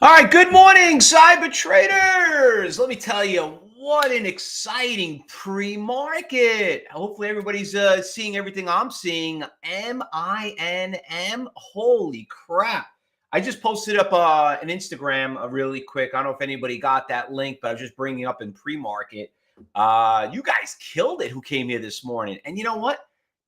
All right, good morning, cyber traders. Let me tell you, what an exciting pre-market. Hopefully everybody's seeing everything I'm seeing. MINM. Holy crap. I just posted up an Instagram really quick. I don't know if anybody got that link, but I was just bringing it up in pre-market. You guys killed it who came here this morning. And you know what?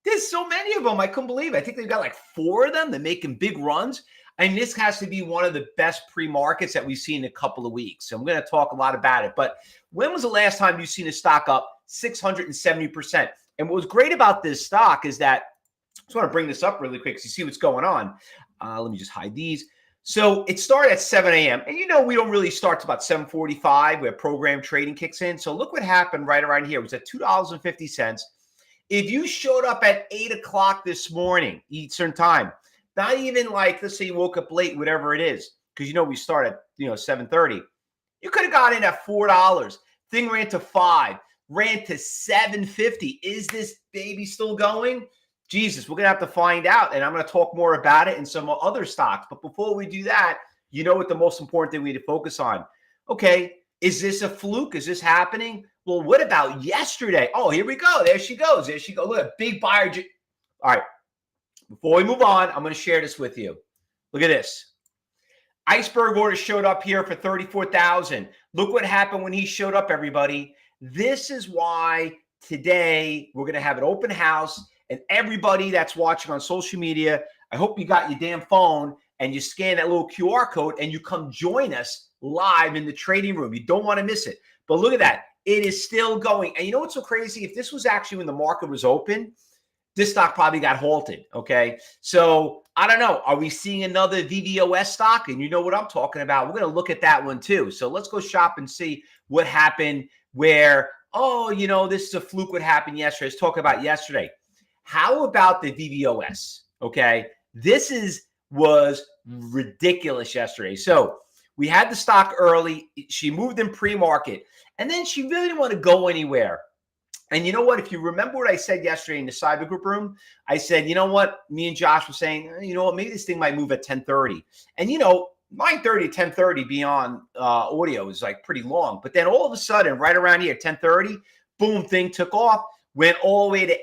There's so many of them. I couldn't believe it. I think they've got like 4 of them. They're making big runs. And this has to be one of the best pre-markets that we've seen in a couple of weeks. So I'm going to talk a lot about it. But when was the last time you've seen a stock up 670%? And what was great about this stock is that, I just want to bring this up really quick so you see what's going on. Let me just hide these. So it started at 7 a.m. And you know we don't really start to about 7:45 where program trading kicks in. So look what happened right around here. It was at $2.50. If you showed up at 8 o'clock this morning, Eastern time, not even like, let's say you woke up late, whatever it is, because you know we start at 7:30. You could have got in at $4. Thing ran to 5, ran to 750. Is this baby still going? Jesus, we're gonna have to find out, and I'm gonna talk more about it in some other stocks. But before we do that, you know what the most important thing we need to focus on? Okay, is this a fluke? Is this happening? Well, what about yesterday? Oh, here we go. There she goes. There she goes. Look at big buyer. All right. Before we move on, I'm going to share this with you. Look at this. Iceberg order showed up here for 34,000. Look what happened when he showed up, everybody. This is why today we're going to have an open house, and everybody that's watching on social media, I hope you got your damn phone and you scan that little QR code and you come join us live in the trading room. You don't want to miss it. But look at that. It is still going. And you know what's so crazy? If this was actually when the market was open, this stock probably got halted, okay? So I don't know. Are we seeing another VVOS stock? And you know what I'm talking about. We're going to look at that one too. So let's go shop and see what happened where, this is a fluke what happened yesterday. Let's talk about yesterday. How about the VVOS, okay? Was ridiculous yesterday. So we had the stock early. She moved in pre-market, and then she really didn't want to go anywhere. And you know what? If you remember what I said yesterday in the cyber group room, I said, you know what? Me and Josh were saying, you know what? Maybe this thing might move at 10:30. And 9:30 to 10:30 beyond audio is like pretty long. But then all of a sudden, right around here, 10:30, boom, thing took off, went all the way to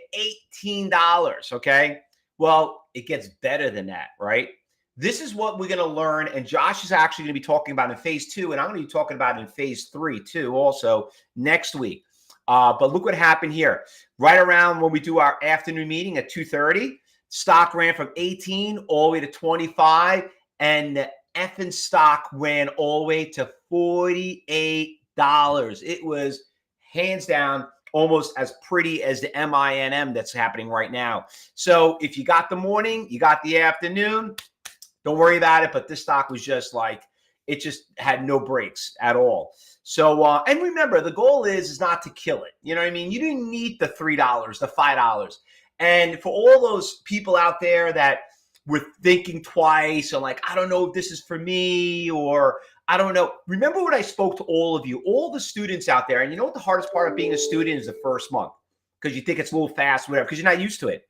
$18. Okay. Well, it gets better than that, right? This is what we're going to learn. And Josh is actually going to be talking about in phase 2. And I'm going to be talking about it in phase 3 too, also next week. But look what happened here. Right around when we do our afternoon meeting at 2:30, stock ran from 18 all the way to 25, and the effing stock ran all the way to $48. It was hands down almost as pretty as the MINM that's happening right now. So if you got the morning, you got the afternoon, don't worry about it. But this stock was just like, it just had no breaks at all. So, and remember, the goal is not to kill it. You know what I mean? You didn't need the $3, the $5. And for all those people out there that were thinking twice, or like, I don't know if this is for me, or I don't know. Remember what I spoke to all of you, all the students out there. And you know what the hardest part of being a student is? The first month, because you think it's a little fast, whatever, because you're not used to it.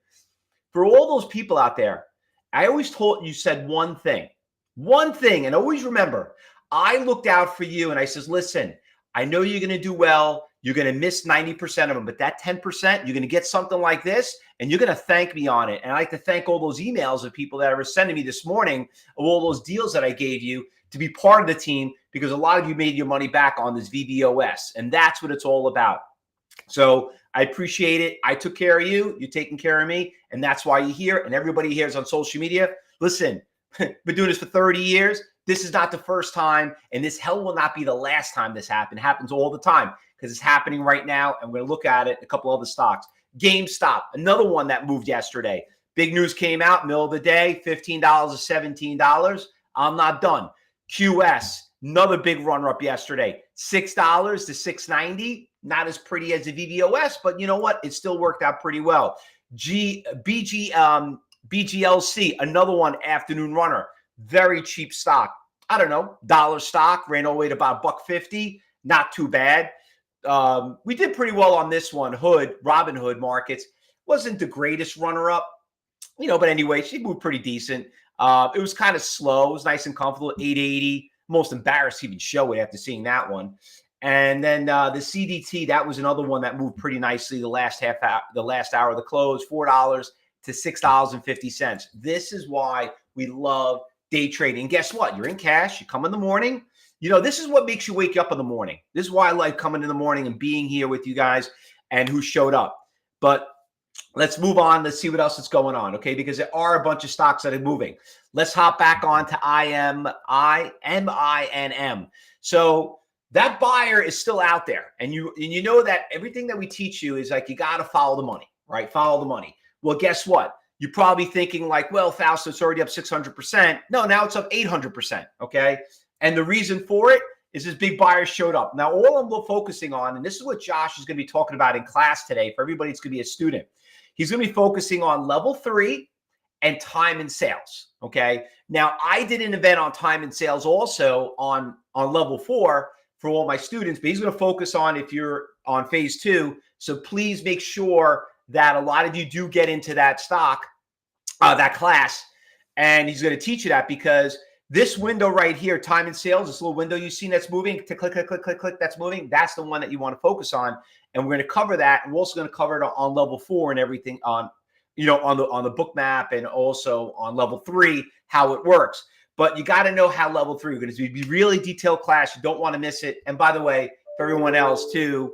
For all those people out there, I always said one thing, and always remember, I looked out for you and I says, listen, I know you're going to do well. You're going to miss 90% of them, but that 10%, you're going to get something like this, and you're going to thank me on it. And I like to thank all those emails of people that were sending me this morning of all those deals that I gave you to be part of the team, because a lot of you made your money back on this VVOS, and that's what it's all about. So I appreciate it. I took care of you. You're taking care of me, and that's why you're here. And everybody here is on social media. Listen, been doing this for 30 years. This is not the first time, and this hell will not be the last time this happened. It happens all the time because it's happening right now, and we're going to look at it, a couple other stocks. GameStop, another one that moved yesterday. Big news came out, middle of the day, $15 to $17. I'm not done. QS, another big runner-up yesterday, $6 to $6.90. Not as pretty as the VVOS, but you know what? It still worked out pretty well. BGLC, another one, afternoon runner. Very cheap stock. I don't know, dollar stock, ran all the way to about $1.50. Not too bad. We did pretty well on this one. Robinhood Markets wasn't the greatest runner-up, but anyway, she moved pretty decent. It was kind of slow. It was nice and comfortable, 880. most embarrassed to even show it after seeing that one. And then the CDT, that was another one that moved pretty nicely the last hour of the close, $4 to $6.50. This is why we love day trading. And guess what? You're in cash. You come in the morning. You know, this is what makes you wake up in the morning. This is why I like coming in the morning and being here with you guys and who showed up. But let's move on. Let's see what else is going on, okay? Because there are a bunch of stocks that are moving. Let's hop back on to MINM. So that buyer is still out there. And you know that everything that we teach you is like, you got to follow the money, right? Follow the money. Well, guess what? You're probably thinking like, well, Fausto, it's already up 600%. No, now it's up 800%, okay? And the reason for it is this big buyer showed up. Now, all I'm focusing on, and this is what Josh is going to be talking about in class today for everybody that's going to be a student. He's going to be focusing on level 3 and time and sales, okay? Now, I did an event on time and sales also on level 4 for all my students, but he's going to focus on if you're on phase 2. So please make sure that a lot of you do get into that stock, that class, and he's going to teach you that, because this window right here, time and sales, this little window you see that's moving, to click, click, click, click, click, that's moving, that's the one that you want to focus on. And we're going to cover that. And we're also going to cover it on level 4 and everything on, you know, on the book map, and also on level 3, how it works. But you got to know how level 3 is going to be really detailed class. You don't want to miss it. And by the way, for everyone else too,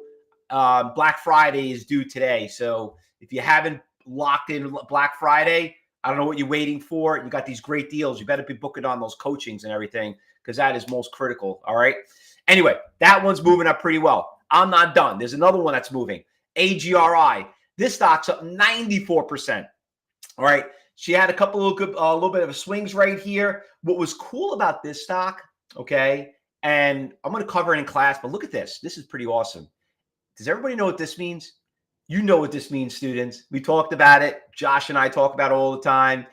Black Friday is due today. So if you haven't locked in Black Friday, I don't know what you're waiting for. You got these great deals. You better be booking on those coachings and everything, because that is most critical. All right. Anyway, that one's moving up pretty well. I'm not done. There's another one that's moving. AGRI. This stock's up 94%. All right. She had a little bit of swings right here. What was cool about this stock, okay, and I'm going to cover it in class, but look at this. This is pretty awesome. Does everybody know what this means? You know what this means, students. We talked about it. Josh and I talk about it all the time.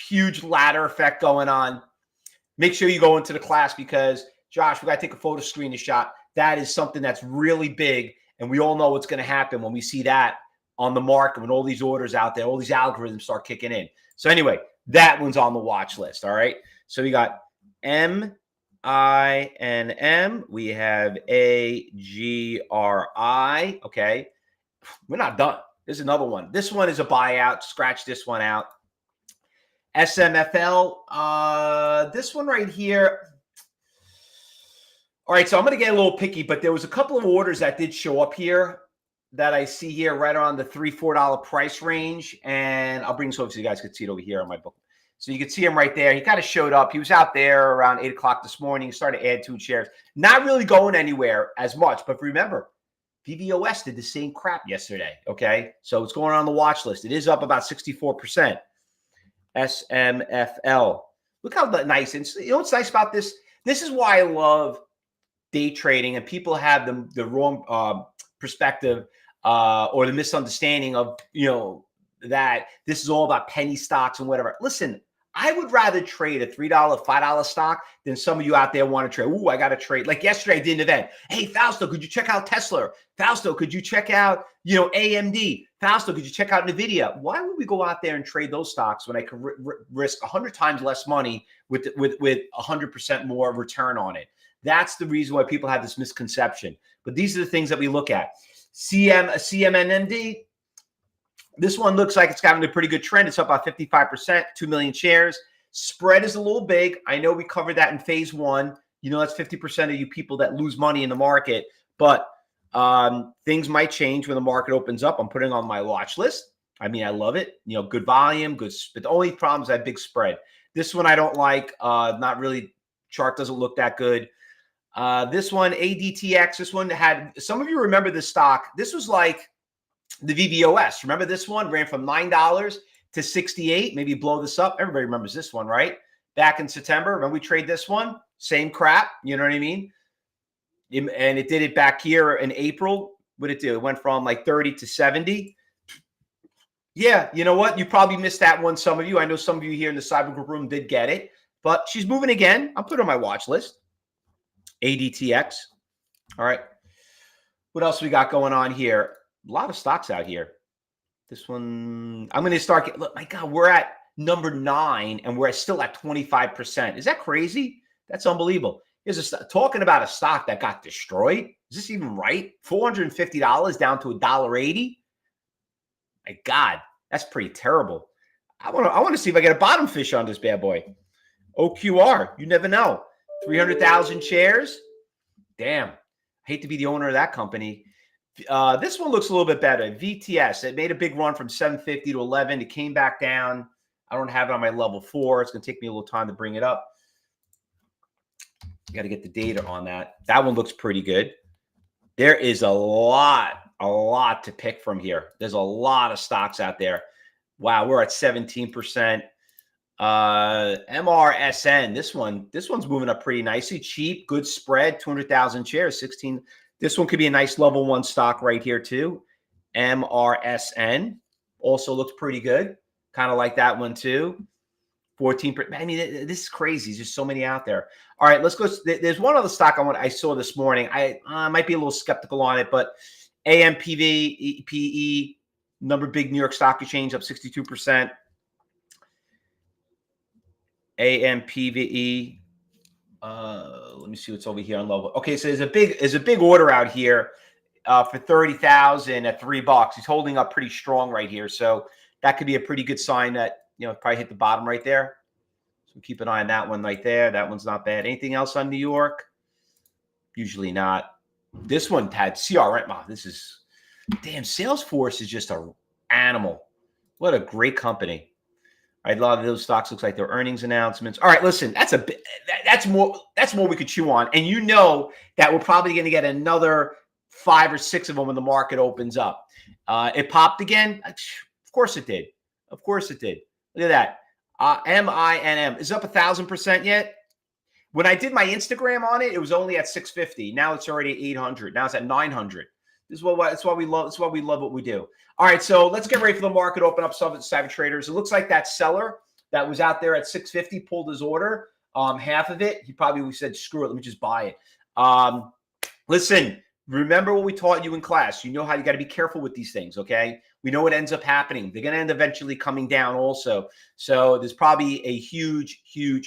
Huge ladder effect going on. Make sure you go into the class, because, Josh, we got to take a photo screen shot. That is something that's really big, and we all know what's going to happen when we see that on the market, when all these orders out there, all these algorithms start kicking in. So anyway, that one's on the watch list, all right? So we got MINM. We have AGRI, okay? We're not done. There's another one. This one is a buyout. Scratch this one out. SMFL, this one right here. All right, so I'm going to get a little picky, but there was a couple of orders that did show up here that I see here right around the $3-4 price range. And I'll bring this over so you guys can see it over here on my book. So you can see him right there. He kind of showed up. He was out there around 8 o'clock this morning. He started to add 2 shares. Not really going anywhere as much. But remember, VVOS did the same crap yesterday, okay? So it's going on the watch list. It is up about 64%. SMFL. Look how nice. And you know what's nice about this? This is why I love day trading, and people have the wrong perspective or the misunderstanding of, you know, that this is all about penny stocks and whatever. Listen, I would rather trade a $3, $5 stock than some of you out there want to trade. Ooh, I got to trade. Like yesterday, I did an event. Hey, Fausto, could you check out Tesla? Fausto, could you check out, you know, AMD? Fausto, could you check out NVIDIA? Why would we go out there and trade those stocks when I could risk 100 times less money with 100% more return on it? That's the reason why people have this misconception. But these are the things that we look at. CMNMD. This one looks like it's gotten a pretty good trend. It's up about 55%, 2 million shares. Spread is a little big. I know we covered that in phase 1. You know, that's 50% of you people that lose money in the market. But things might change when the market opens up. I'm putting on my watch list. I mean, I love it. You know, good volume, good. But the only problem is that big spread. This one I don't like. Not really. Chart doesn't look that good. This one, ADTX. This one had. Some of you remember this stock. This was like the VVOS. Remember this one? Ran from $9 to 68. Maybe blow this up. Everybody remembers this one, right? Back in September. Remember we trade this one? Same crap. You know what I mean? And it did it back here in April. What did it do? It went from like 30 to 70. Yeah, you know what? You probably missed that one, some of you. I know some of you here in the cyber group room did get it. But she's moving again. I'll put her on my watch list. ADTX. All right. What else we got going on here? A lot of stocks out here. This one, I'm going to start. Look, my God, we're at number 9 and we're still at 25%. Is that crazy? That's unbelievable. Here's talking about a stock that got destroyed. Is this even right? $450 down to $1.80. My God, that's pretty terrible. I want to see if I get a bottom fish on this bad boy. OQR, you never know. 300,000 shares. Damn. I hate to be the owner of that company. This one looks a little bit better. VTS, it made a big run from 750 to 11. It came back down. I don't have it on my level 4. It's going to take me a little time to bring it up. Got to get the data on that. That one looks pretty good. There is a lot to pick from here. There's a lot of stocks out there. Wow, we're at 17%. MRSN, this one's moving up pretty nicely. Cheap, good spread, 200,000 shares, 16. This one could be a nice level 1 stock right here too. MRSN also looks pretty good. Kind of like that one too. 14%. I mean, this is crazy. There's just so many out there. All right, let's go. There's one other stock I saw this morning. I might be a little skeptical on it, but AMPV, PE, number big New York Stock Exchange, up 62%. AMPVE. Let me see what's over here on level. Okay, so there's a big order out here for 30,000 at $3. He's holding up pretty strong right here, so that could be a pretty good sign that probably hit the bottom right there. So keep an eye on that one right there. That one's not bad. Anything else on New York? Usually not. This one had CRM. Oh, this is damn. Salesforce is just an animal. What a great company. A lot of those stocks looks like their earnings announcements. All right, listen, that's more we could chew on. And that we're probably going to get another 5 or 6 of them when the market opens up. It popped again. Of course it did. Of course it did. Look at that. MINM is up 1,000% yet. When I did my Instagram on it, it was only at 650. Now it's already at 800. Now it's at 900. That's why we love. That's why we love what we do. All right, so let's get ready for the market open up. Some savvy traders. It looks like that seller that was out there at 650 pulled his order. Half of it, he probably said, "Screw it, let me just buy it." Listen, remember what we taught you in class. You know how you got to be careful with these things. Okay, we know what ends up happening. They're going to end eventually coming down also. So there's probably a huge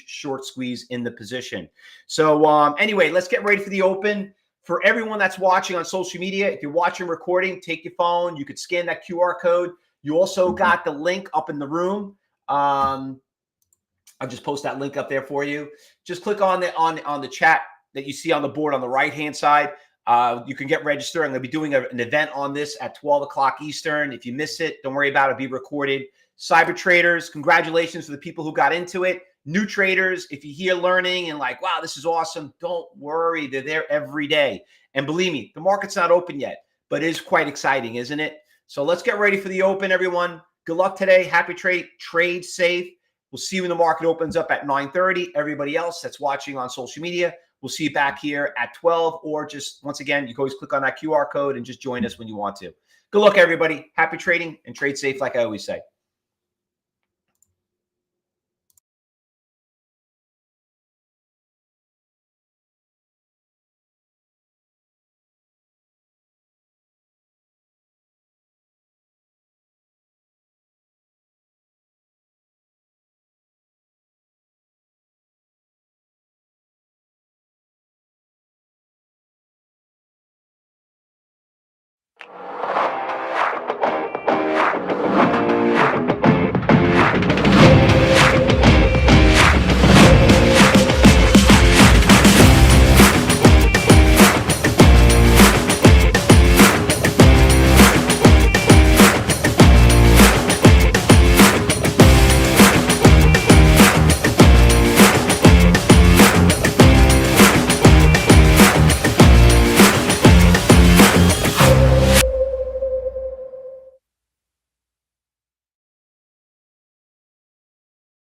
short squeeze in the position. So anyway, let's get ready for the open. For everyone that's watching on social media, if you're watching recording, take your phone. You could scan that QR code. You also got the link up in the room. I'll just post that link up there for you. Just click on the chat that you see on the board on the right-hand side. You can get registered. I'm going to be doing an event on this at 12 o'clock Eastern. If you miss it, don't worry about it. It'll be recorded. Cyber traders, congratulations to the people who got into it. New traders, if you're here learning and like, wow, this is awesome, don't worry. They're there every day. And believe me, the market's not open yet, but it is quite exciting, isn't it? So let's get ready for the open, everyone. Good luck today. Happy trade safe. We'll see you when the market opens up at 9:30. Everybody else that's watching on social media, we'll see you back here at 12, or just once again, you can always click on that QR code and just join us when you want to. Good luck, everybody. Happy trading and trade safe, like I always say.